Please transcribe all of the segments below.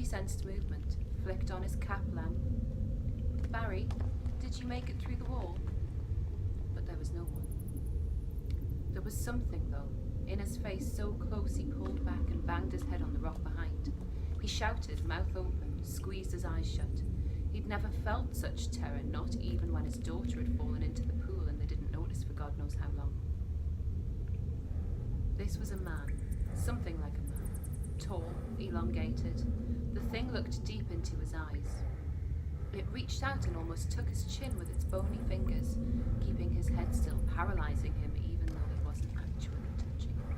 he sensed movement, flicked on his cap lamp. "Barry, did you make it through the wall?" But there was no one. There was something, though, in his face so close he pulled back and banged his head on the rock behind. He shouted, mouth open, squeezed his eyes shut. He'd never felt such terror, not even when his daughter had fallen into the pool and they didn't notice for God knows how long. This was a man, something like a man, tall, elongated. The thing looked deep into his eyes. It reached out and almost took his chin with its bony fingers, keeping his head still, paralyzing him even though it wasn't actually touching him.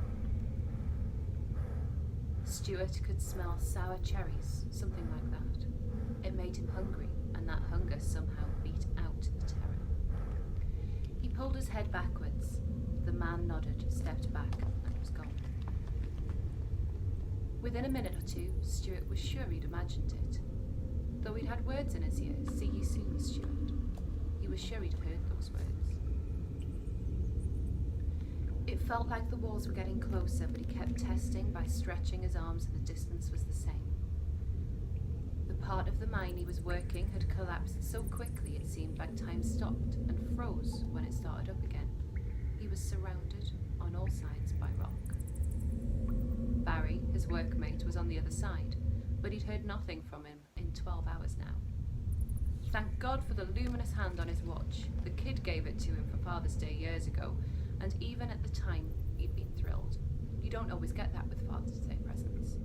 Stuart could smell sour cherries, something like that. It made him hungry, and that hunger somehow beat out the terror. He pulled his head backwards. The man nodded, stepped back, and was gone. Within a minute or two, Stuart was sure he'd imagined it. Though he'd had words in his ears, "See you soon, Stuart." He was sure he'd heard those words. It felt like the walls were getting closer, but he kept testing by stretching his arms and the distance was the same. The part of the mine he was working had collapsed so quickly it seemed like time stopped and froze when it started up again. He was surrounded on all sides by rock. Barry, his workmate, was on the other side, but he'd heard nothing from him in 12 hours now. Thank God for the luminous hand on his watch. The kid gave it to him for Father's Day years ago, and even at the time, he'd been thrilled. You don't always get that with Father's Day presents.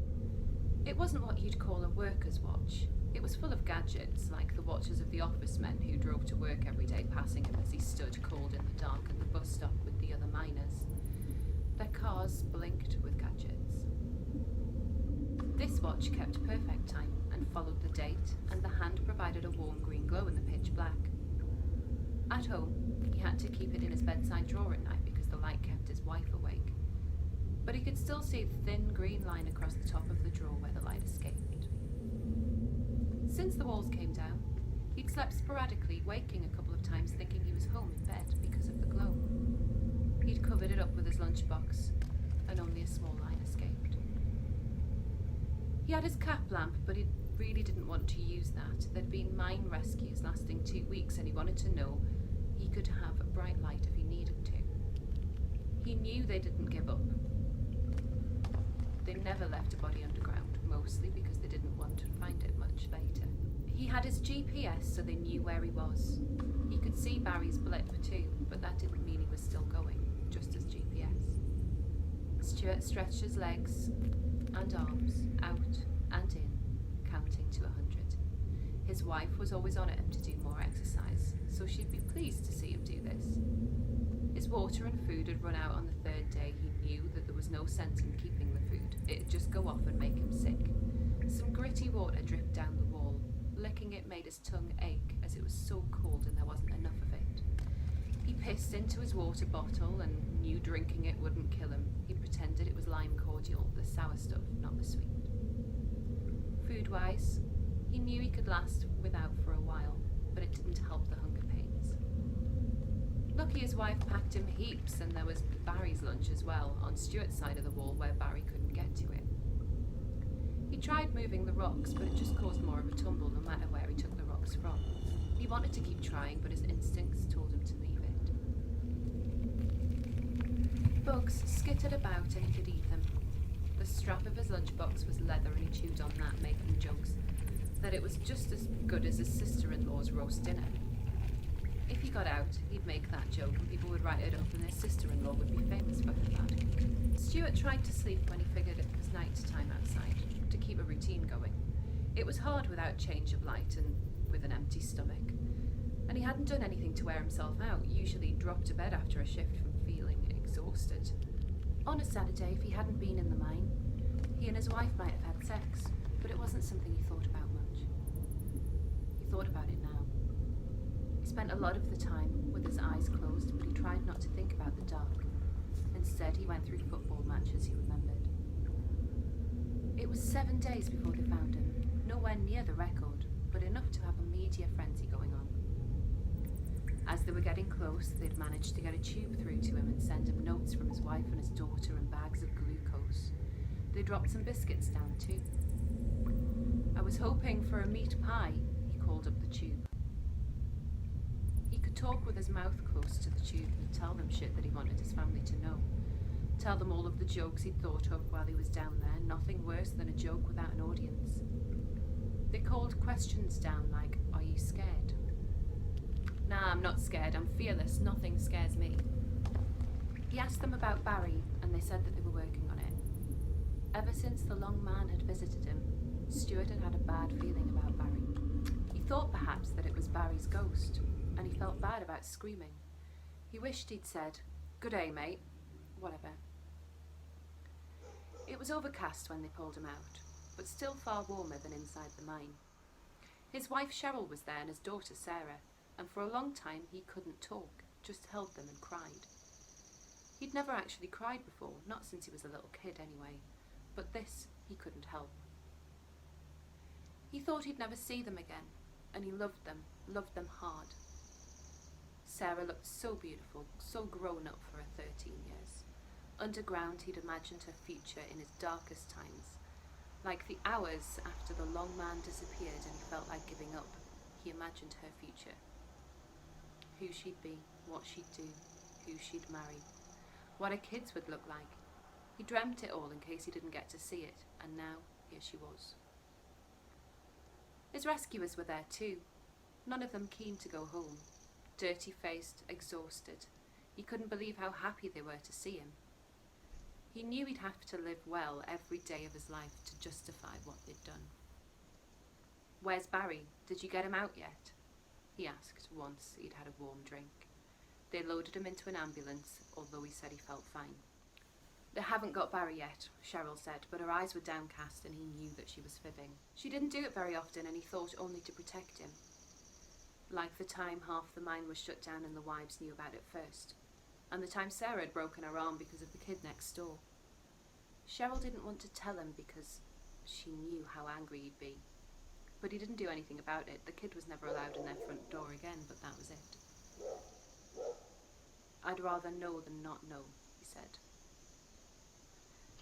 It wasn't what you'd call a worker's watch. It was full of gadgets, like the watches of the office men who drove to work every day, passing him as he stood cold in the dark at the bus stop with the other miners. Their cars blinked with gadgets. This watch kept perfect time and followed the date, and the hand provided a warm green glow in the pitch black. At home, he had to keep it in his bedside drawer at night because the light kept his wife awake. But he could still see the thin green line across the top of the drawer where the light escaped. Since the walls came down, he'd slept sporadically, waking a couple of times thinking he was home in bed because of the glow. He'd covered it up with his lunchbox, and only a small line escaped. He had his cap lamp, but he really didn't want to use that. There'd been mine rescues lasting 2 weeks, and he wanted to know he could have a bright light if he needed to. He knew they didn't give up. They never left a body underground, mostly because they didn't want to find it much later. He had his GPS, so they knew where he was. He could see Barry's blip too, but that didn't mean he was still going, just his GPS. Stuart stretched his legs and arms out and in, counting to 100. His wife was always on at him to do more exercise, so she'd be pleased to see him do this. His water and food had run out on the 3rd day. He knew that there was no sense in keeping the food. It'd just go off and make him sick. Some gritty water dripped down the wall. Licking it made his tongue ache as it was so cold and there wasn't enough of it. He pissed into his water bottle and knew drinking it wouldn't kill him. He pretended it was lime cordial, the sour stuff, not the sweet. Food-wise, he knew he could last without for a while, but it didn't help the hunger pains. Lucky his wife packed him heaps, and there was Barry's lunch as well, on Stuart's side of the wall where Barry couldn't get to it. He tried moving the rocks, but it just caused more of a tumble no matter where he took the rocks from. He wanted to keep trying, but his instincts told him to leave it. Bugs skittered about and he could eat them. The strap of his lunchbox was leather and he chewed on that, making jokes that it was just as good as his sister-in-law's roast dinner. If he got out, he'd make that joke and people would write it up and his sister-in-law would be famous for her about it. Stuart tried to sleep when he figured it was night time outside, to keep a routine going. It was hard without change of light and with an empty stomach. And he hadn't done anything to wear himself out, usually dropped to bed after a shift from feeling exhausted. On a Saturday, if he hadn't been in the mine, he and his wife might have had sex, but it wasn't something he thought about much. He thought about it now. He spent a lot of the time with his eyes closed, but he tried not to think about the dark. Instead, he went through football matches he remembered. It was 7 days before they found him, nowhere near the record, but enough to have a media frenzy going on. As they were getting close, they'd managed to get a tube through to him and send him notes from his wife and his daughter and bags of glucose. They dropped some biscuits down too. was hoping for a meat pie, he called up the tube. He could talk with his mouth close to the tube and tell them shit that he wanted his family to know. Tell them all of the jokes he'd thought of while he was down there, nothing worse than a joke without an audience. They called questions down like, "Are you scared?" "Nah, I'm not scared, I'm fearless, nothing scares me." He asked them about Barry, and they said that they were working on it. Ever since the long man had visited him, Stuart had had a bad feeling about Barry. He thought perhaps that it was Barry's ghost, and he felt bad about screaming. He wished he'd said, "Good day, mate," whatever. It was overcast when they pulled him out, but still far warmer than inside the mine. His wife Cheryl was there and his daughter Sarah, and for a long time he couldn't talk, just held them and cried. He'd never actually cried before, not since he was a little kid anyway, but this he couldn't help. He thought he'd never see them again, and he loved them hard. Sarah looked so beautiful, so grown up for her 13 years. Underground he'd imagined her future in his darkest times. Like the hours after the long man disappeared and he felt like giving up, he imagined her future. Who she'd be, what she'd do, who she'd marry, what her kids would look like. He dreamt it all in case he didn't get to see it, and now here she was. His rescuers were there too, none of them keen to go home. Dirty-faced, exhausted. He couldn't believe how happy they were to see him. He knew he'd have to live well every day of his life to justify what they'd done. "Where's Barry? Did you get him out yet?" he asked once he'd had a warm drink. They loaded him into an ambulance, although he said he felt fine. "They haven't got Barry yet," Cheryl said, but her eyes were downcast and he knew that she was fibbing. She didn't do it very often and he thought only to protect him. Like the time half the mine was shut down and the wives knew about it first, and the time Sarah had broken her arm because of the kid next door. Cheryl didn't want to tell him because she knew how angry he'd be. But he didn't do anything about it. The kid was never allowed in their front door again, but that was it. "I'd rather know than not know," he said.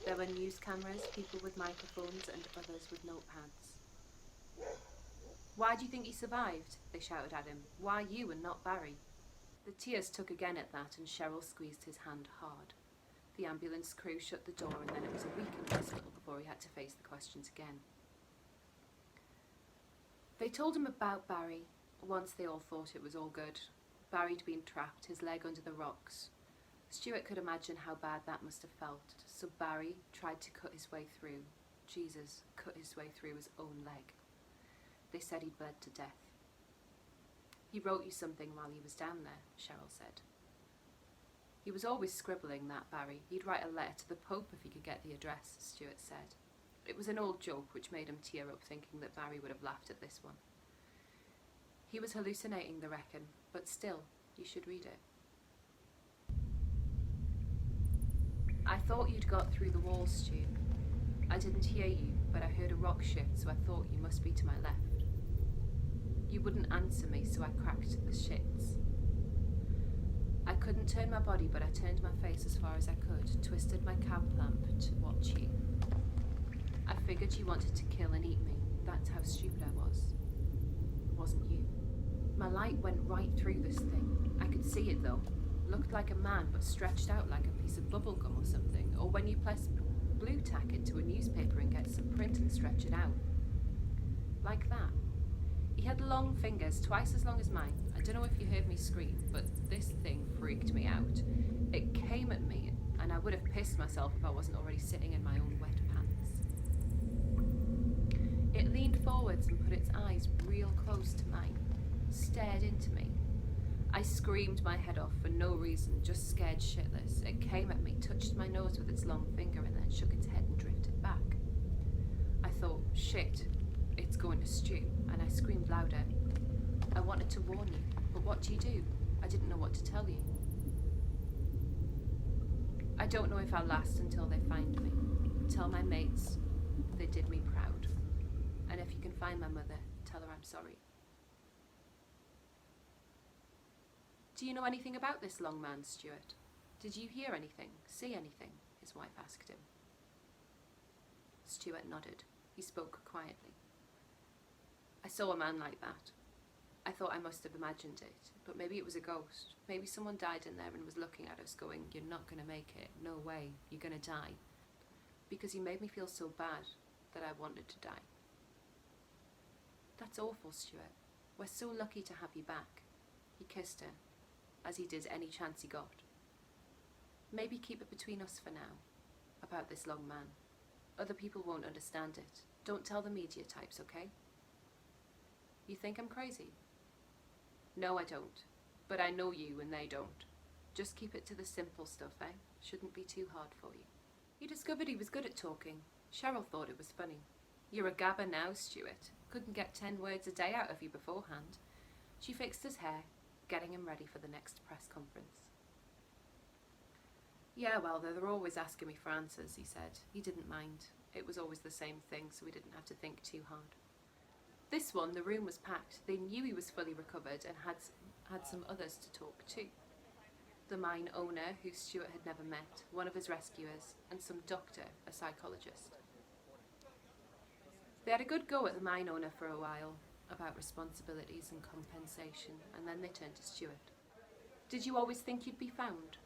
There were news cameras, people with microphones, and others with notepads. "Why do you think he survived?" they shouted at him. "Why you and not Barry?" The tears took again at that, and Cheryl squeezed his hand hard. The ambulance crew shut the door, and then it was a week in hospital before he had to face the questions again. They told him about Barry. Once they all thought it was all good. Barry'd been trapped, his leg under the rocks. Stuart could imagine how bad that must have felt, so Barry tried to cut his way through. Jesus, cut his way through his own leg. They said he'd bled to death. "He wrote you something while he was down there," Cheryl said. "He was always scribbling, that Barry. He'd write a letter to the Pope if he could get the address," Stuart said. It was an old joke which made him tear up, thinking that Barry would have laughed at this one. He was hallucinating, they reckon, but still, you should read it. "I thought you'd got through the walls, Stu. I didn't hear you, but I heard a rock shift, so I thought you must be to my left. You wouldn't answer me, so I cracked the shits. I couldn't turn my body, but I turned my face as far as I could, twisted my cab lamp to watch you. I figured you wanted to kill and eat me. That's how stupid I was. It wasn't you. My light went right through this thing. I could see it though. Looked like a man, but stretched out like a piece of bubble gum or something. Or when you press blue tack into a newspaper and get some print and stretch it out. Like that. He had long fingers, twice as long as mine. I don't know if you heard me scream, but this thing freaked me out. It came at me, and I would have pissed myself if I wasn't already sitting in my own wet pants. It leaned forwards and put its eyes real close to mine, stared into me. I screamed my head off for no reason, just scared shitless. It came at me, touched my nose with its long finger, and then shook its head and drifted back. I thought, shit, it's going to Stu, and I screamed louder. I wanted to warn you, but what do you do? I didn't know what to tell you. I don't know if I'll last until they find me. Tell my mates they did me proud. And if you can find my mother, tell her I'm sorry. Do you know anything about this long man, Stuart? Did you hear anything, see anything? His wife asked him. Stuart nodded. He spoke quietly. I saw a man like that. I thought I must have imagined it, but maybe it was a ghost. Maybe someone died in there and was looking at us going, "You're not going to make it. No way. You're going to die." Because he made me feel so bad that I wanted to die. "That's awful, Stuart. We're so lucky to have you back." He kissed her, as he did any chance he got. "Maybe keep it between us for now, about this long man. Other people won't understand it. Don't tell the media types, okay?" "You think I'm crazy?" "No, I don't. But I know you and they don't. Just keep it to the simple stuff, eh? Shouldn't be too hard for you." He discovered he was good at talking. Cheryl thought it was funny. "You're a gabber now, Stuart. Couldn't get 10 words a day out of you beforehand." She fixed his hair, getting him ready for the next press conference. "Yeah, well, they're always asking me for answers," he said. He didn't mind. It was always the same thing, so he didn't have to think too hard. This one, the room was packed. They knew he was fully recovered and had some others to talk to. The mine owner, who Stuart had never met, one of his rescuers, and some doctor, a psychologist. They had a good go at the mine owner for a while, about responsibilities and compensation, and then they turned to Stuart. "Did you always think you'd be found?"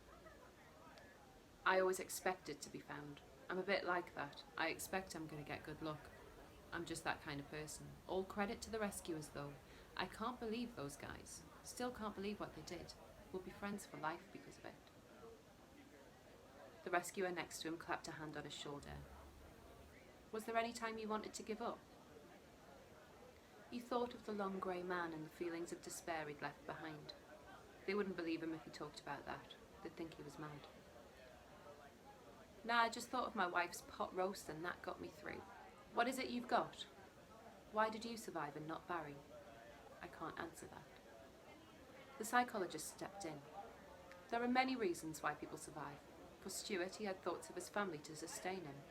"I always expected to be found. I'm a bit like that. I expect I'm going to get good luck. I'm just that kind of person. All credit to the rescuers, though. I can't believe those guys. Still can't believe what they did. We'll be friends for life because of it." The rescuer next to him clapped a hand on his shoulder. "Was there any time you wanted to give up?" He thought of the long grey man and the feelings of despair he'd left behind. They wouldn't believe him if he talked about that. They'd think he was mad. "Nah, I just thought of my wife's pot roast and that got me through." "What is it you've got? Why did you survive and not Barry?" "I can't answer that." The psychologist stepped in. "There are many reasons why people survive. For Stuart, he had thoughts of his family to sustain him.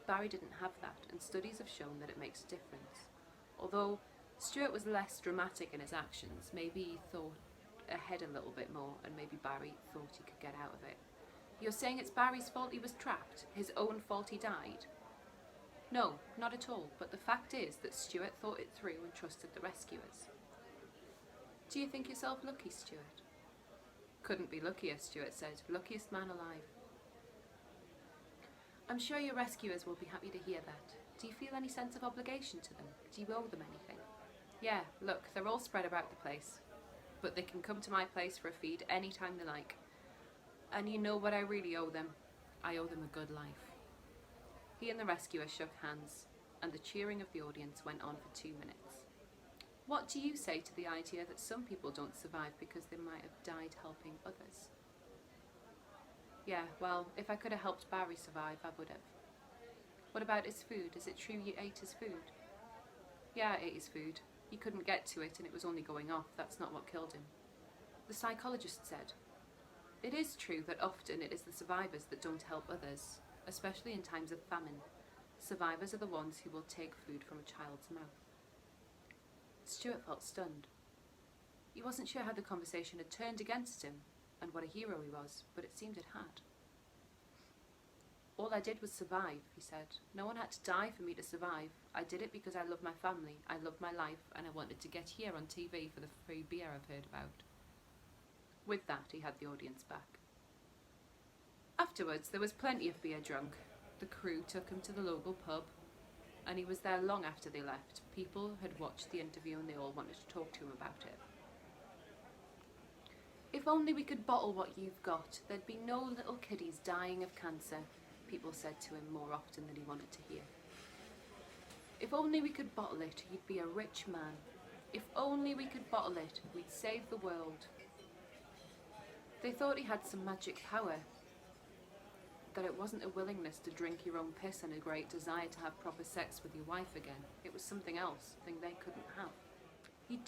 Barry didn't have that, and studies have shown that it makes a difference. Although Stuart was less dramatic in his actions, maybe he thought ahead a little bit more, and maybe Barry thought he could get out of it." "You're saying it's Barry's fault he was trapped? His own fault he died?" "No, not at all, but the fact is that Stuart thought it through and trusted the rescuers." "Do you think yourself lucky, Stuart?" "Couldn't be luckier," Stuart said. "Luckiest man alive." "I'm sure your rescuers will be happy to hear that. Do you feel any sense of obligation to them? Do you owe them anything?" "Yeah, look, they're all spread about the place. But they can come to my place for a feed any time they like. And you know what I really owe them? I owe them a good life." He and the rescuer shook hands, and the cheering of the audience went on for 2 minutes. "What do you say to the idea that some people don't survive because they might have died helping others?" "Yeah, well, if I could have helped Barry survive, I would have." "What about his food? Is it true you ate his food?" "Yeah, I ate his food. He couldn't get to it and it was only going off. That's not what killed him." The psychologist said, "It is true that often it is the survivors that don't help others, especially in times of famine. Survivors are the ones who will take food from a child's mouth." Stuart felt stunned. He wasn't sure how the conversation had turned against him and what a hero he was, but it seemed it had. "All I did was survive," he said. "No one had to die for me to survive. I did it because I love my family, I love my life, and I wanted to get here on TV for the free beer I've heard about." With that, he had the audience back. Afterwards, there was plenty of beer drunk. The crew took him to the local pub, and he was there long after they left. People had watched the interview and they all wanted to talk to him about it. "If only we could bottle what you've got, there'd be no little kiddies dying of cancer," people said to him more often than he wanted to hear. "If only we could bottle it, you'd be a rich man. If only we could bottle it, we'd save the world." They thought he had some magic power, that it wasn't a willingness to drink your own piss and a great desire to have proper sex with your wife again. It was something else, something they couldn't have. He